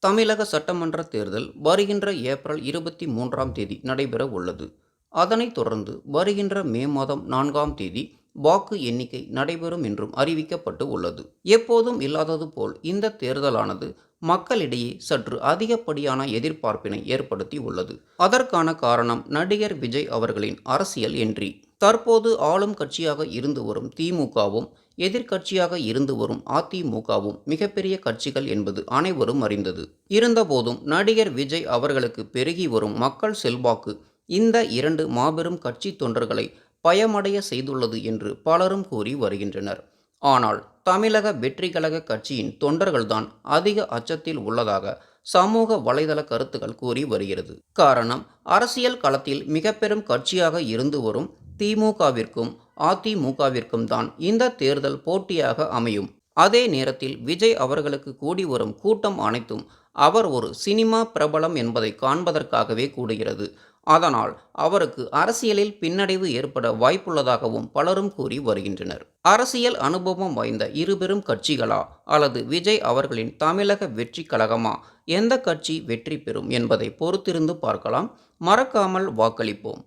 தமிழக சட்டமன்ற தேர்தல் வருகின்ற ஏப்ரல் 23ஆம் தேதி நடைபெற உள்ளது. அதனைத் தொடர்ந்து வருகின்ற மே மாதம் 4ஆம் தேதி வாக்கு எண்ணிக்கை நடைபெறும் என்றும் அறிவிக்கப்பட்டு உள்ளது. எப்போதும் இல்லாதது போல் இந்த தேர்தலானது மக்களிடையே சற்று அதிகப்படியான எதிர்பார்ப்பினை ஏற்படுத்தி உள்ளது. அதற்கான காரணம் நடிகர் விஜய் அவர்களின் அரசியல் என்ட்ரி. தற்போது ஆளும் கட்சியாக இருந்து வரும் திமுகவும் எதிர்க்கட்சியாக இருந்து வரும் அதிமுகவும் மிகப்பெரிய கட்சிகள் என்பது அனைவரும் அறிந்தது. இருந்தபோதும் நடிகர் விஜய் அவர்களுக்கு பெருகி வரும் மக்கள் செல்வாக்கு இந்த இரண்டு மாபெரும் கட்சி தொண்டர்களை பயமடைய செய்துள்ளது என்று பலரும் கூறி வருகின்றனர். ஆனால் தமிழக வெற்றி கழக கட்சியின் தொண்டர்கள்தான் அதிக அச்சத்தில் உள்ளதாக சமூக வலைதள கருத்துக்கள் கூறி வருகிறது. காரணம், அரசியல் களத்தில் மிக பெரும் கட்சியாக இருந்து வரும் திமுகவிற்கும் அதிமுகவிற்கும் தான் இந்த தேர்தல் போட்டியாக அமையும். அதே நேரத்தில் விஜய் அவர்களுக்கு கூடி வரும் கூட்டம் அனைத்தும் அவர் ஒரு சினிமா பிரபலம் என்பதை காண்பதற்காகவே கூடுகிறது. அதனால் அவருக்கு அரசியலில் பின்னடைவு ஏற்பட வாய்ப்புள்ளதாகவும் பலரும் கூறி வருகின்றனர். அரசியல் அனுபவம் வாய்ந்த இருபெரும் கட்சிகளா அல்லது விஜய் அவர்களின் தமிழக வெற்றி கழகமா, எந்த கட்சி வெற்றி பெறும் என்பதை பொறுத்திருந்து பார்க்கலாம். மறக்காமல் வாக்களிப்போம்.